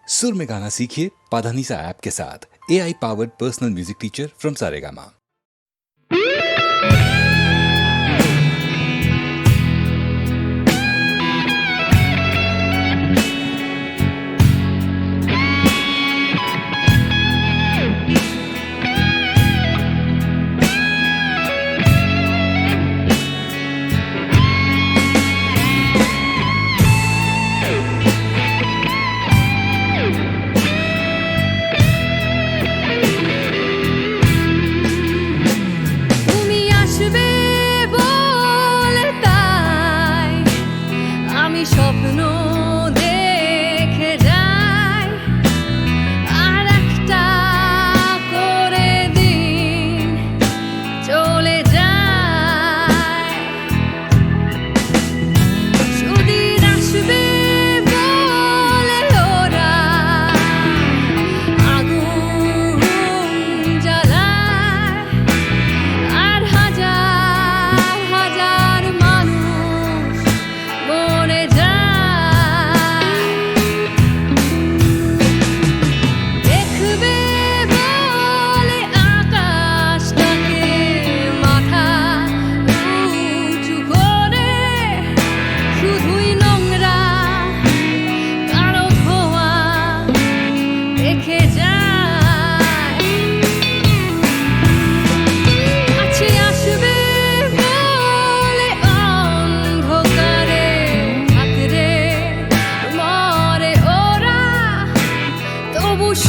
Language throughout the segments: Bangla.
सुर में गाना सीखिए पाधानीसा ऐप के साथ। AI powered personal music teacher from Saregama. স্বপ্ন দেখে যাই আর একটা করে দিন চলে যায়। সুদিন আসবে বলে ওরা আগুন জ্বালায় আর হাজার হাজার মানুষ মরে যায়।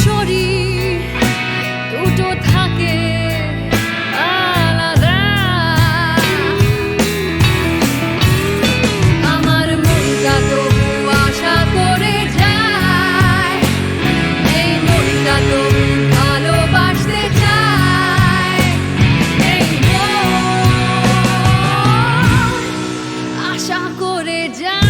শরীর দুটো থাকে আলাদা। আমার মনটা তবু আশা করে যায়, এই মনটা তবু ভালোবাসতে চায়, এই মন আশা করে যায়।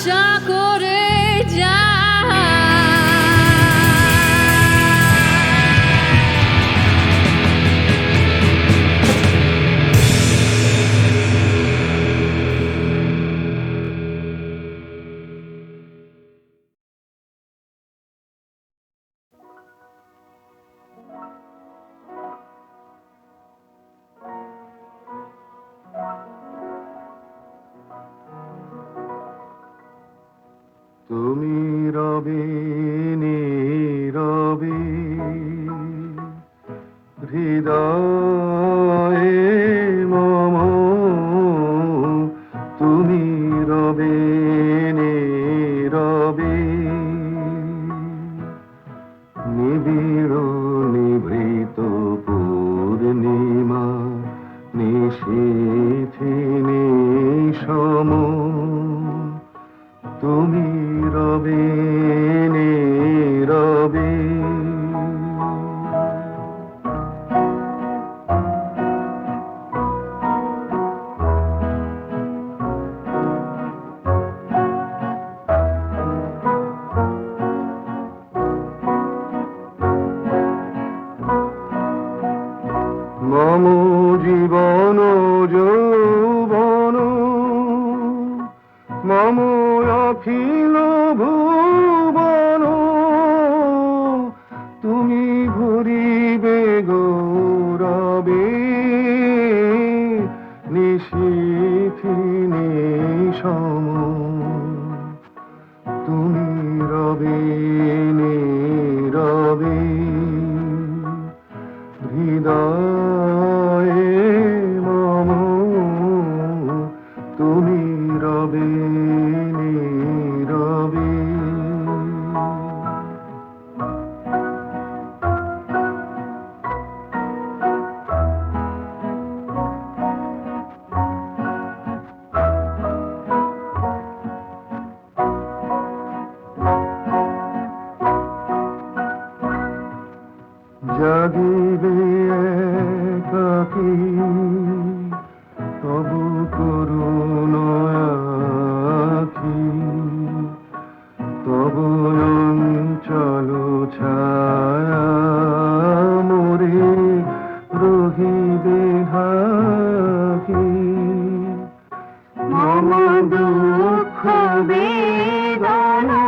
আশা করে যায়। তুমি রবে নীরবে হৃদয়ে মম, তুমি রবে নীরবে নিবিড় নিভৃত পূর্ণিমা নিশীথি নিশম, তুমি রবে নীরবে। মম জীবন যৌবন মম অখিল ভুবন, তুমি ভরিবে গৌরবে নিশীথি নিশম, তুমি রবে নীরবে হৃদয়ে মম, তুমি রবে নীরবে। জাগিবে একাকী তবু করুণ আখি, তবু অঞ্চল ছায়া মোরে রহিবে ঢাকি। মম দুঃখ বেদনা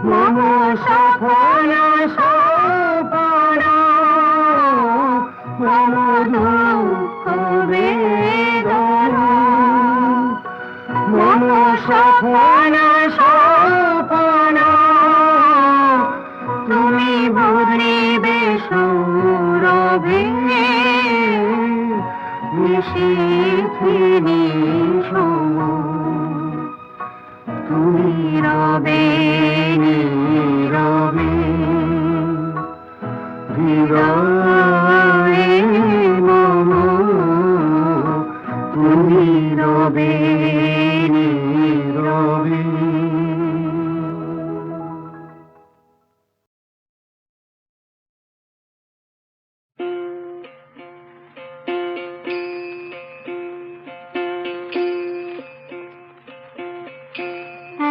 মম সফল সপনা, মম দুঃখ বেদনা মম সফল সপনা, তুমি ভরিবে সৌরভে নিশীথি নিশম, তুমি রবে নীরবে হৃদয়ে মম, তুমি রবে নীরবে।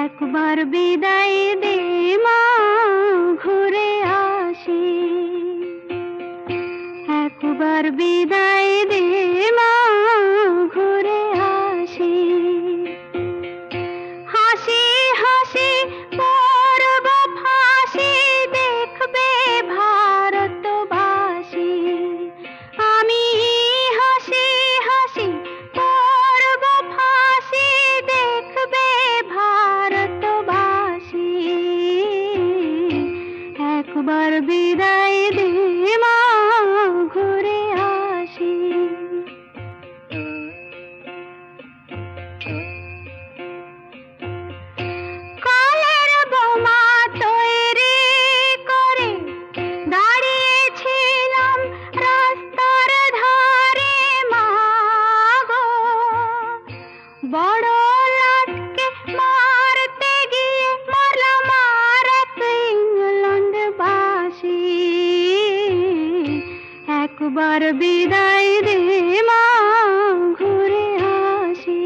একবার বিদায় দে মা ঘুরে আসি, একবার বিদায় দে মা ঘুরে আসি, হাসি হাসি পরব ফাঁসি দেখবে ভারতবাসী, আমি হাসি হাসি পরব ফাঁসি দেখবে ভারতবাসী, একবার বিদায় দে মা ঘুরে আসি। কালের বোমা তৈরি করে দাঁড়িয়েছিলাম রাস্তার ধারে মা গো, বড় লাটকে মারতে গিয়ে মারলাম আর এক ইংল্যান্ডবাসী, একবার বিদায় দে মা ঘুরে আসি।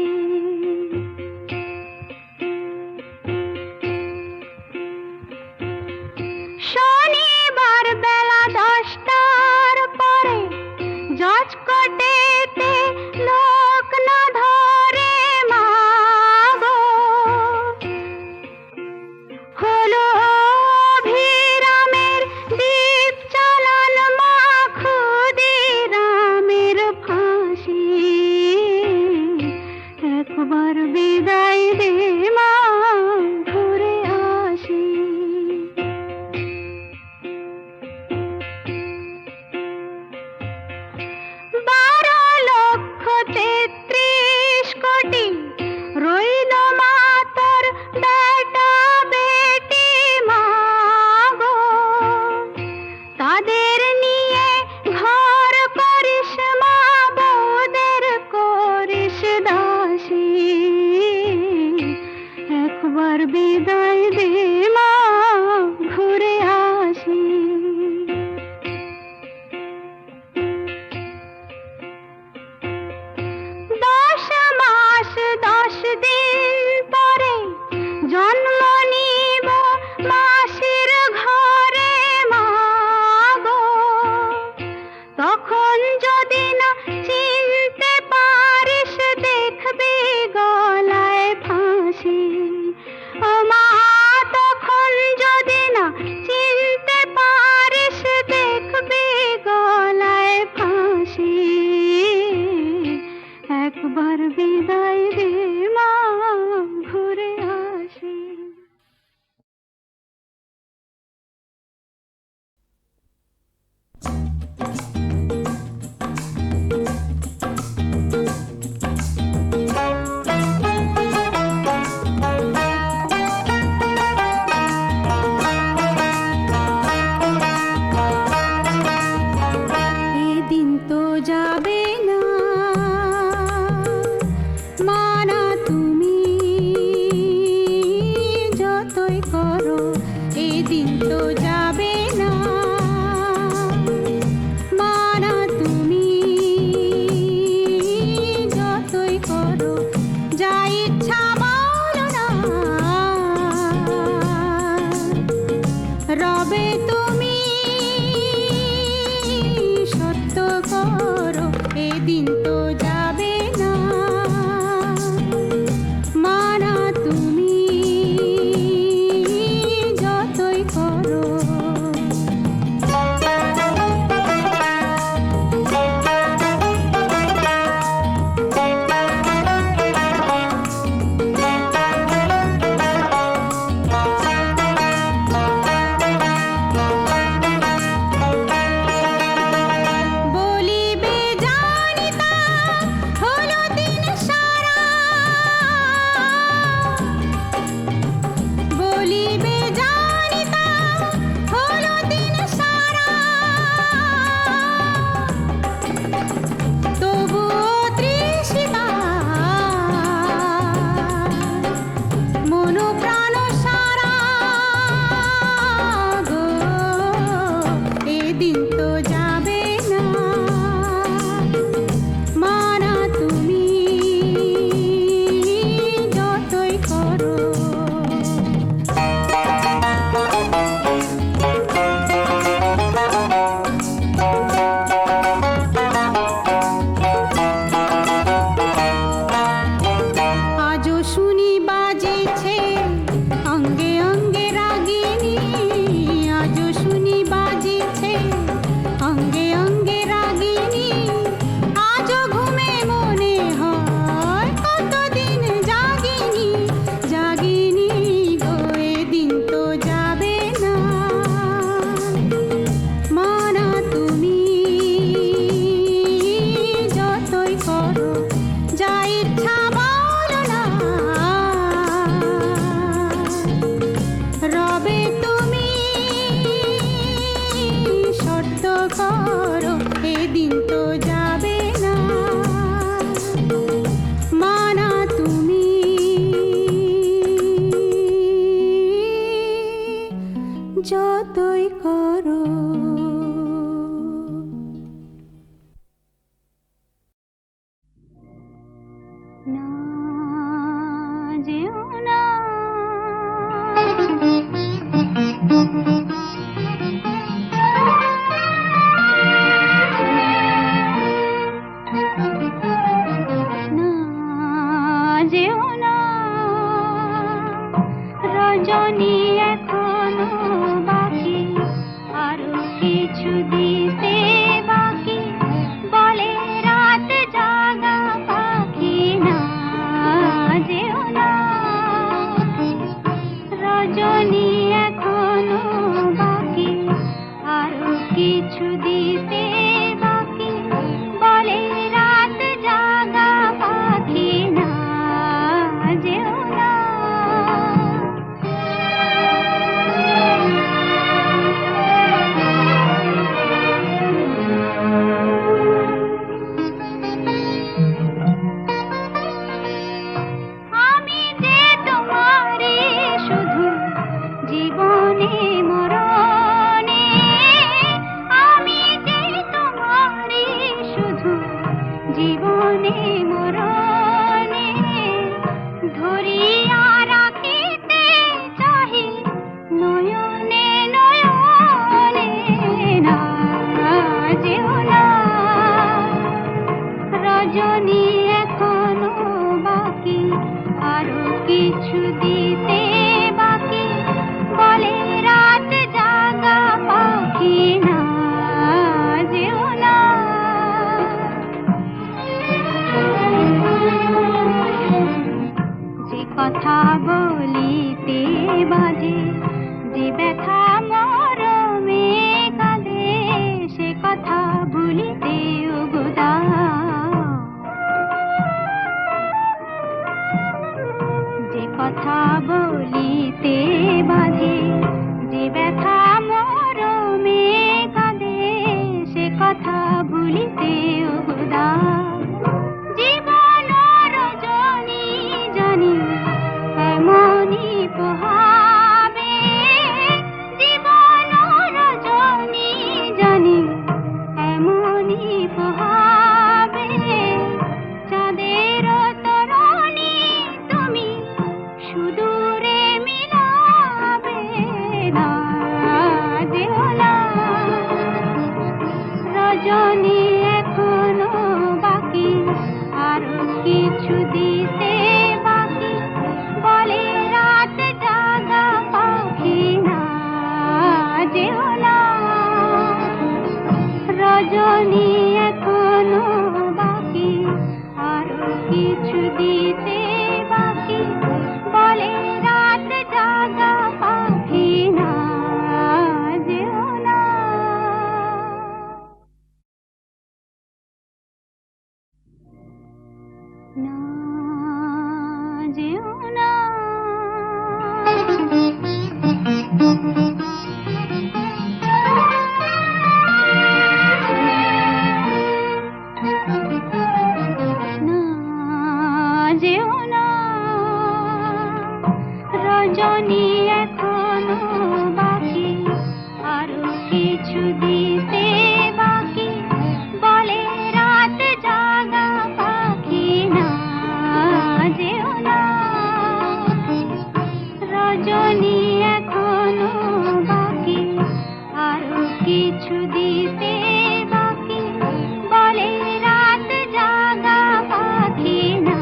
একবার বিদায় দে মা, ঘুরে আসি। 10 মাস 10 দিন পরে জন্ম নিব মাসির ঘরে মা গো, তখন যদি না চিনতে পারিস দেখবি গলায় ফাঁসি। ও মা, তখন যদি না চিনতে পারিস দেখবি গলায় ফাঁসি। একবার বিদায় দে মা, ঘুরে আসি। এদিন তো যাবে না মানা, তুমি যতই করো। এদিন তো যাবে না মানা, তুমি যতই করো। যা ইচ্ছা বলো না, রবে তুমি সত্য করো। এদিন তো যাবে না মানা, তুমি যতই করো। বলিবে জানিতা হলো দিন সারা, বলিবে জানিতা হলো দিন সারা। তবুও তৃষিতা মন প্রাণ সারা গো, এদিন তো যাবে না মানা, তুমি যতই করো। আজও শুনি বাজিছে অঙ্গে অঙ্গে রাগিনী, আজও শুনি বাজিছে অঙ্গে অঙ্গে রাগিনী। আজও ঘুমে মনে হয় কতদিন জাগিনী, জাগিনী গো। এদিন তো যাবে না মানা, তুমি যতই করো। যা ইচ্ছা বলো না, রবে তুমি সত্য করো। এদিন তো যাবে না মানা, তুমি যতই করো। না যেও না, না যেও না, রজনী এখনো বাকি, আরো কিছু দিতে বাকি। বলে রাত জাগা পাখি, না যেও না, রজনী এখনো বাকি, আরো কিছু দিতে বাকি। বলে রাত জাগা পাখি, না যেও না। আমি যে তোমারই বলিতে বাজে, যে ব্যথা মরমে কাঁদে সে কথা ভুলিতে উগদা। যে কথা বলিতে বাজে, যে ব্যথা মরমে কাঁদে সে কথা ভুলিতে উগদা। জীবন রজনী জানি এমনই পোহাবে, জীবন রজনী জানি এমনই পোহাবে। চাঁদের তরণী তুমি সুদূরে মিলাবে না, যেও না। রজনী এখনো বাকি, আরো কিছু দিতে বাকি, বলে রাত জাগা পাখি না, যেও না। রজনী এখনো বাকি, আরো কিছু দিতে বাকি, বলে রাত জাগা পাখি না, যেও না। না, যেও না। না, যেও না। রজনী এখনো বাকি, আরো কিছু দিতে বাকি, বলে রাত জাগা পাখি না, যেও না। রজনী এখনো বাকি, আরো কিছু দিতে বাকি, বলে রাত জাগা পাখি না,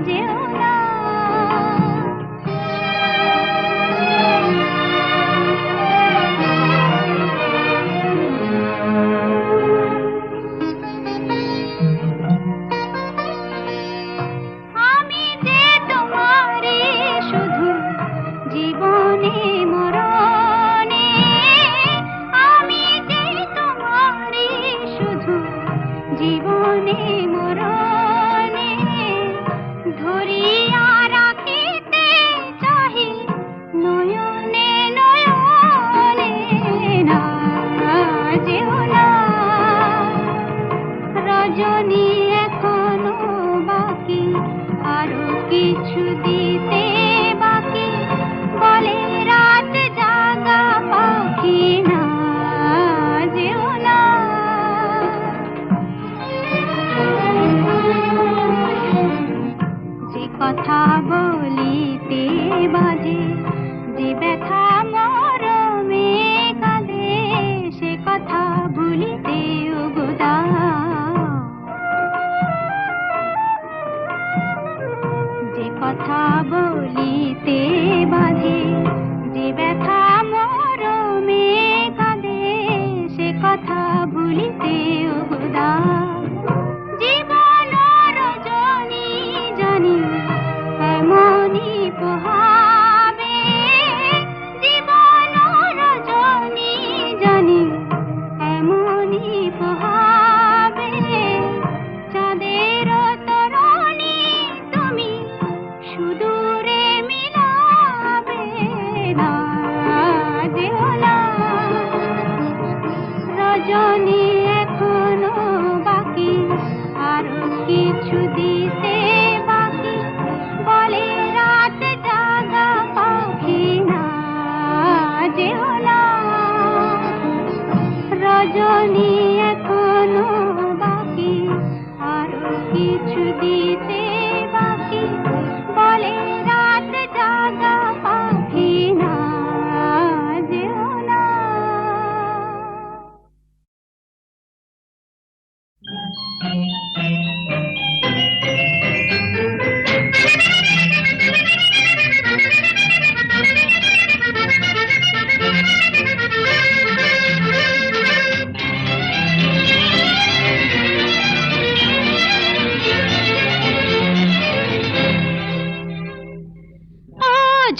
যেও না।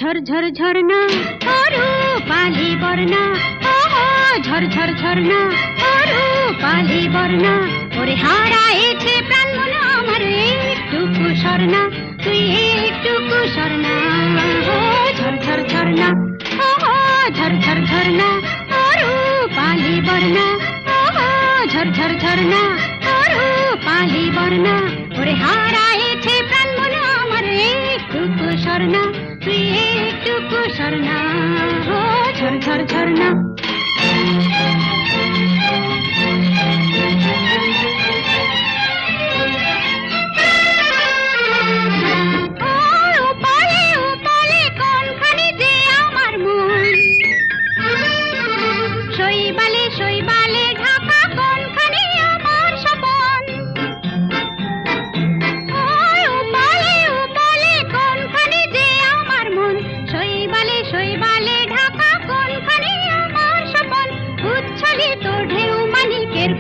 ঝরঝর ঝরনা অরু পালি বর্ণা ওহো ঝরঝর ঝরনা অরু পালি বর্ণা ওরে হারাইছে প্রাণ মন আমার একটুকু স্বর্ণা তুই একটুকু স্বর্ণা ও ঝরঝর ঝরনা ওহো ঝরঝর ঝরনা অরু পালি বর্ণা ওহো ঝরঝর ঝরনা অরু পালি বর্ণা ওরে হারাইছে প্রাণ মন আমার একটুকু স্বর্ণা তুই একটুকু স্বর্ণা ও ঝরঝর ঝরনা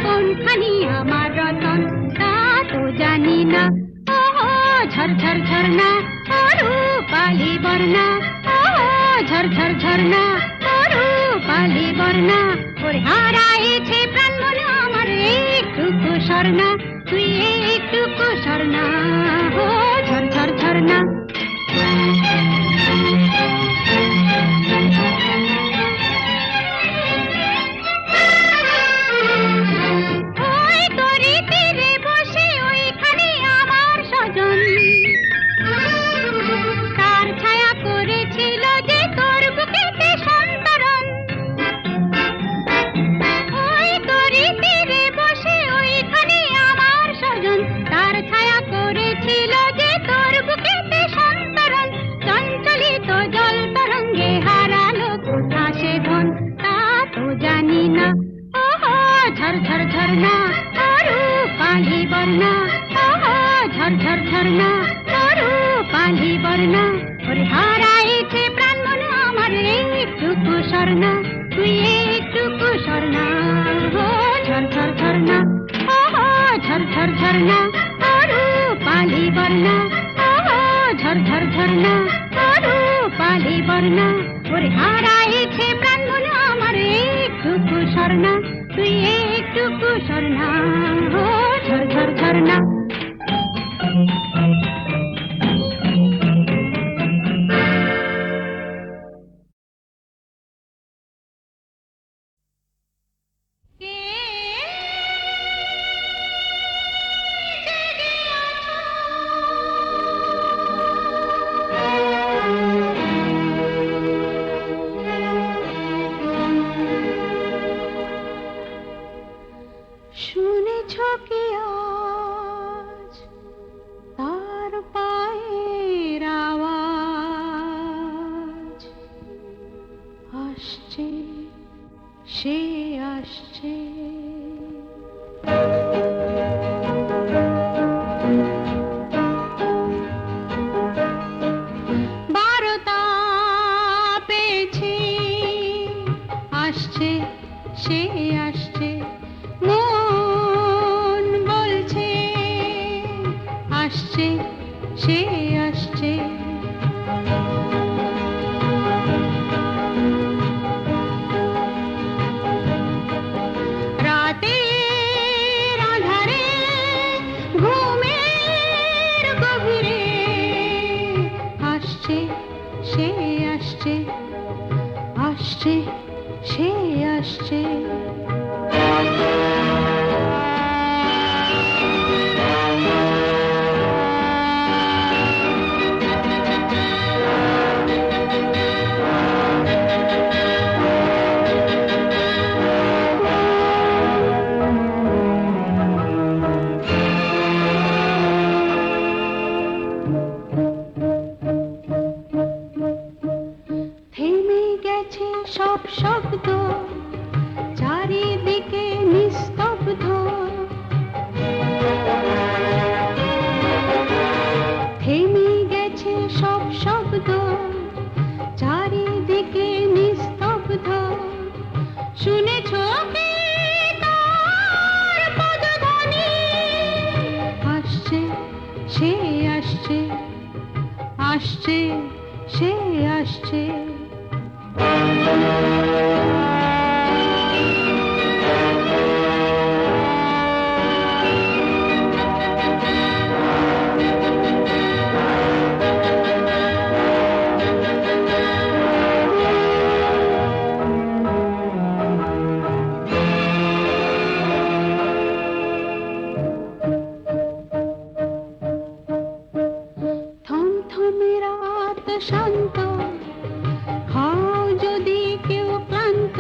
কোনখানি আমার রতন তা তো জানি না ওহো ঝরঝর ঝরনা অরু পালি বর্ণা ওহো ঝরঝর ঝরনা অরু পালি বর্ণা ওরে হারাইছে প্রাণ মন আমার একটুকু স্বর্ণা তুই একটুকু স্বর্ণা ও ঝরঝর ঝরনা ঝরঝর ঝরনা অরু পালি বর্ণা ওহো ঝরঝর ঝরনা অরু পালি বর্ণা ওরে হারাইছে প্রাণ মন আমার একটুকু স্বর্ণা তুই একটুকু স্বর্ণা ও ঝরঝর ঝরনা ওহো ঝরঝর ঝরনা অরু পালি বর্ণা ওহো ঝরঝর ঝরনা অরু পালি বর্ণা ওরে হারাইছে প্রাণ মন আমার একটুকু স্বর্ণা তুই একটুকু স্বর্ণা ও ঝরঝর ঝরনা শুনেছ কি আজ তার পায়ের আওয়াজ আসছে সে আসছে বারতা পেয়েছি আসছে সে আসছে মন বলছে আসছে সে আসছে রাতের আঁধারে ঘুমের গভীরে আসছে সে আসছে আসছে সে আসছে সব শব্দ চারিদিকে নিস্তব্ধ থেমে গেছে সব শব্দ চারিদিকে নিস্তব্ধ শুনেছ কি তার পদধ্বনি আসছে সে আসছে আসছে সে আসছে। থমথমে রাত শান্ত, হও যদি কেউ ক্লান্ত,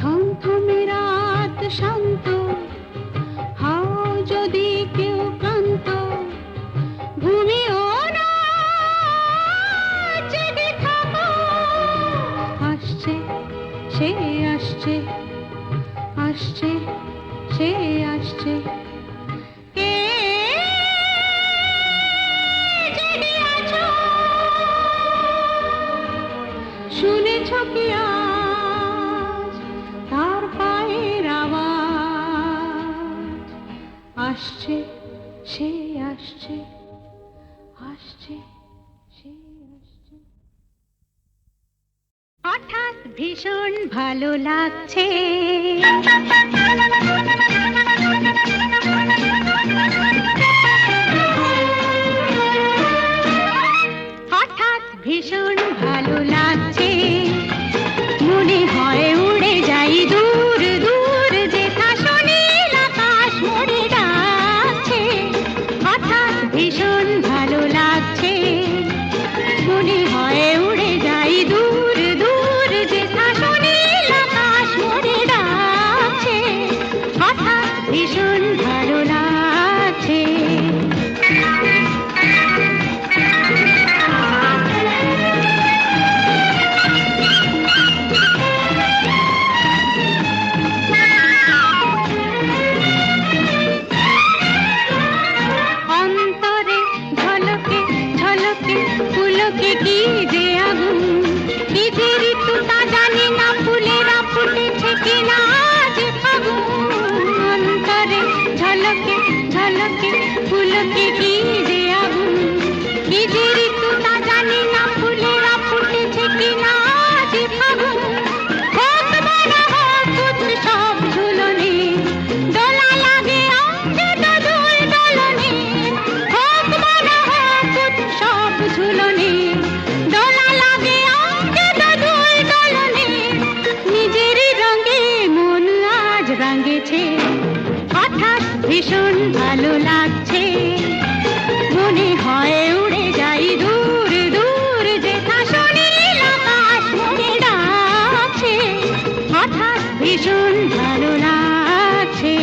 থমথমে রাত শান্ত, হও যদি কেউ ক্লান্ত, ঘুমিও না, জেগে থাকো। আসছে, সে আসছে, আসছে, সে আসছে। কে জেগে আছো? শুনেছ কি আজ তার পায়ের আওয়াজ? আসছে, সে আসছে, আসছে, সে আসছে। হঠাৎ ভীষণ ভালো লাগছে, হঠাৎ ভীষণ ভালো লাগছে, মনে হয় উড়ে যাই দূর দূর, যেথা সুনীল আকাশ মোরে ডাকছে। হঠাৎ ভীষণ ভালো লাগছে, মনে হয় উড়ে যাই দূর দূর, যেথা সুনীল আকাশ মোরে ডাকছে। হঠাৎ ভীষণ ভালো লাগছে। অন্তরে ঝলকে ঝলকে পুলকে কি যে আগুন, কি যে ঋতু তা জানি না, ফুলেরা ফুটেছে কিনা আজ ফাগুন। অন্তরে ঝলকে ঝলকে পুলকে কি যে আগুন, কি যে ঋতু তা জানি না, ফুলেরা ফুটেছে কিনা আজ ফাগুন। হোক বড় হোক উৎসব ঝুলনে, দোলা লাগে অঙ্গে দোদুল দোলনে। হোক বড় হোক উৎসব ঝুলনে, দোলা লাগে অঙ্গে দোদুল দোলনে। নিজেরই রঙে মন আজ রাঙেছে, হঠাৎ ভীষণ ভালো লাগছে, মনে হয় উড়ে যাই দূর দূর, যেথা সুনীল আকাশ মোরে ডাকছে। হঠাৎ ভীষণ ভালো লাগছে।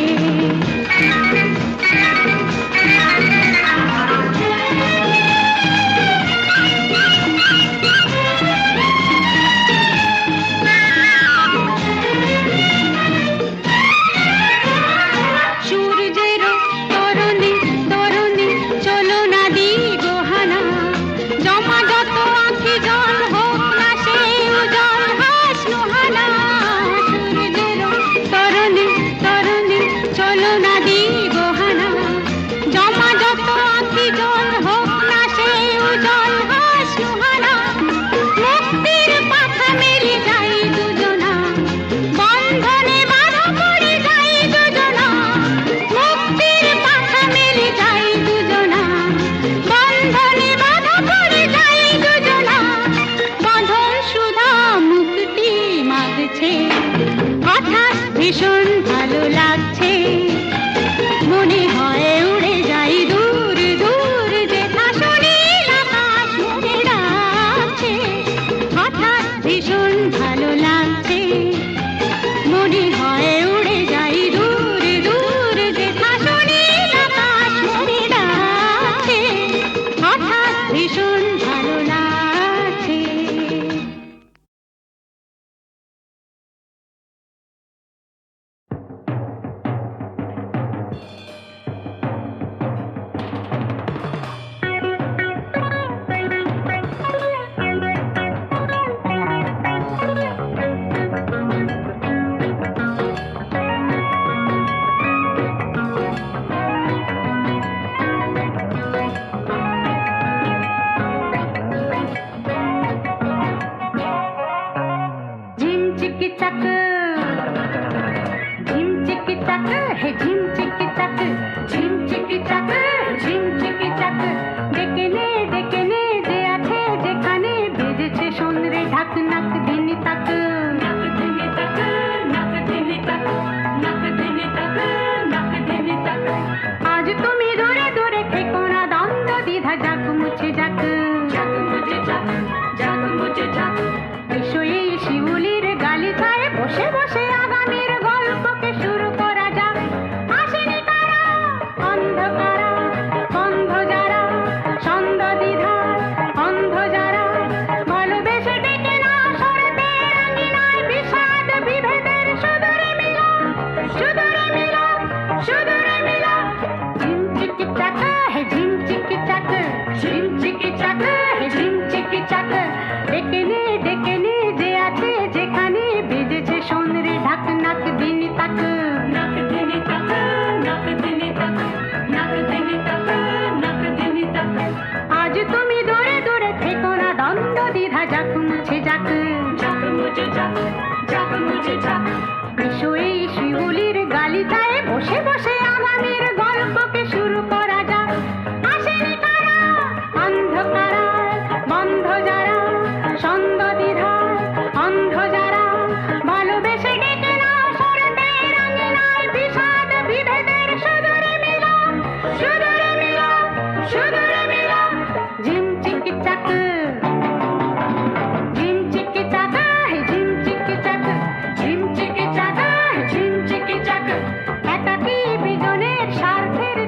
সূর্যেরও তরণে তরণে চলো না দিগোহানা, জমা যত আঁখি জল হোক না সে উজ্জ্বল হাস নোহানা। সূর্যেরও তরণে তরণে চলো না দিগোহানা, জমা যত আঁখি জল হোক না সে উজ্জ্বল হাস নোহানা। মুক্তির পাখা মেলে যাই দুজনা, বন্ধনে বাঁধা পড়ে যাই দুজনা। মুক্তির পাখা মেলে যাই দুজনা, বন্ধনে বাঁধা পড়ে যাই দুজনা। বাঁধন সুধা মুক্তি মাগছে, হঠাৎ ভীষণ ভালো লাগছে, মনে হয় উড়ে যাই দূর দূর, যেথা সুনীল আকাশ মোরে ডাকছে। হঠাৎ ভীষণ ভালো লাগছে, মনে হয় উড়ে যাই দূর দূর, যেথা সুনীল আকাশ মোরে ডাকছে। হঠাৎ ভীষণ ভালো লাগছে। হে ঝিমচিকি চাক, ঝিমচিকি চাক, ঝিমচিকি চাক। ডেকে নে যে আছে যেখানে, বেজেছে সোনরে ঢাক নাক দিনি তাক, নাক দিনি তাক, নাক দিনি তাক, নাক দিনি তাক, নাক দিনি তাক। আজ তুমি দূরে দূরে থেকো না, দ্বন্দ্ব দ্বিধা যাক মুছে যাক, যাক মুছে যাক, যাক মুছে যাক। এসো এই শিউলির গালিচায় বসে বসে আগামীর গল্পকে শুরু করা যাক। আসেনি কারা অন্ধকারা, বন্ধ যারা ছন্দ দ্বিধা, অন্ধ যারা ভালোবেসে ডেকে না সরতে রাঙিনায় বিষাদ বিভেদের সুদূরে মিলা, সুদূরে মিলা, সুদূরে মিলা। ঝিমচিকি চাক, হে ঝিমচিকি চাক, ঝিমচিকি চাক, হে ঝিমচিকি চাক। ডেকে নে যে আছে যেখানে, বেজেছে সোনরে ঢাক নাক দিনি তাক, নাক দিনি তাক, নাক দিনি তাক, নাক দিনি তাক, নাক দিনি তাক। আজ তুমি দূরে দূরে থেকো না, দ্বন্দ্ব দ্বিধা যাক মুছে যাক, যাক মুছে যাক, যাক মুছে যাক। এসো এই শিউলির গালিচায় বসে বসে আগামীর গল্পকে শুরু করা যাক। আসেনি কারা অন্ধকারা, বন্ধ যারা ছন্দ দ্বিধা, অন্ধ যারা ভালোবেসে ডেকে না সরতে রাঙিনায় বিষাদ বিভেদের সুদূরে মিলা, সুদূরে মিলা, সুদূরে মিলা। ঝিমচিকি চাক, ঝিমচিকি চাক, হে ঝিমচিকি চাক, ঝিমচিকি চাক, হে ঝিমচিকি চাক। একাকী বিজনের স্বার্থের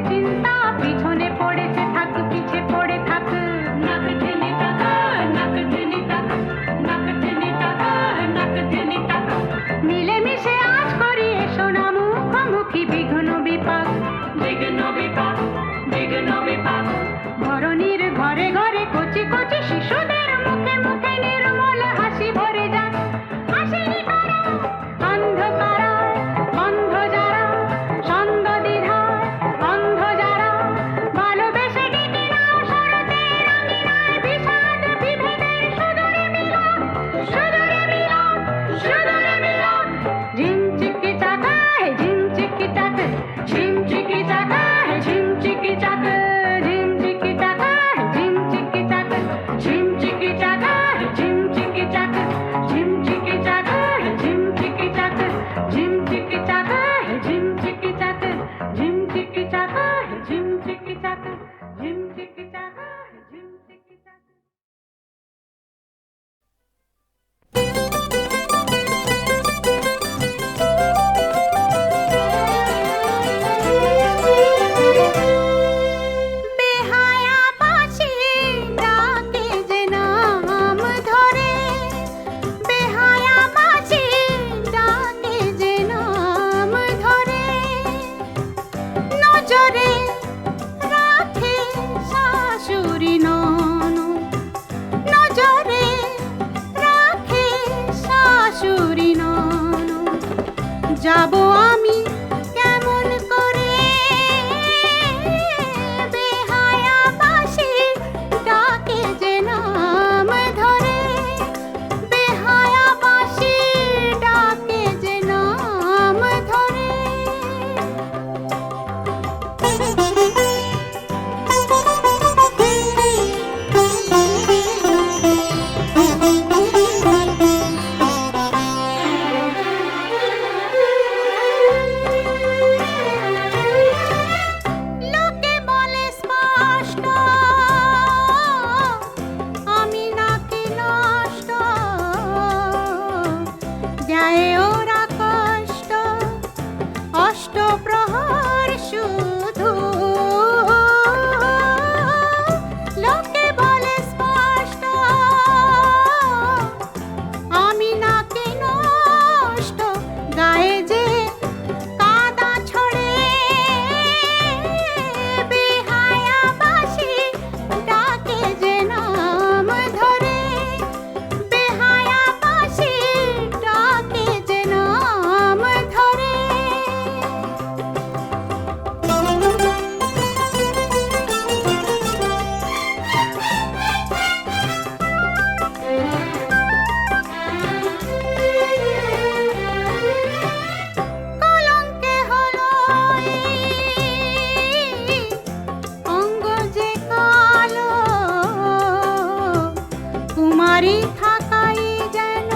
বাড়ি থাকাই যেন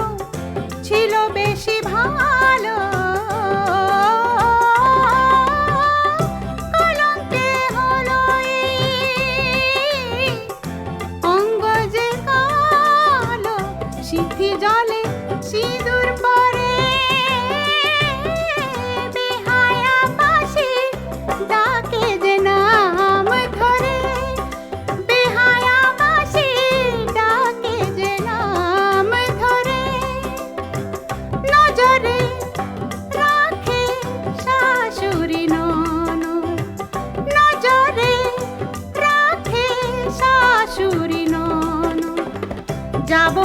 ছিল বেশি ভালো। কলঙ্কে হলো এই অঙ্গ যে কালো, সিথি জলে সিঁদুর পরে বেহায়া বাঁশি ডাকে যে নাম ধরে, বেহায়া বাঁশি ডাকে যে নাম ধরে। নজরে রাখে শাশুড়ি ননদ, নজরে রাখে শাশুড়ি ননদ। যাব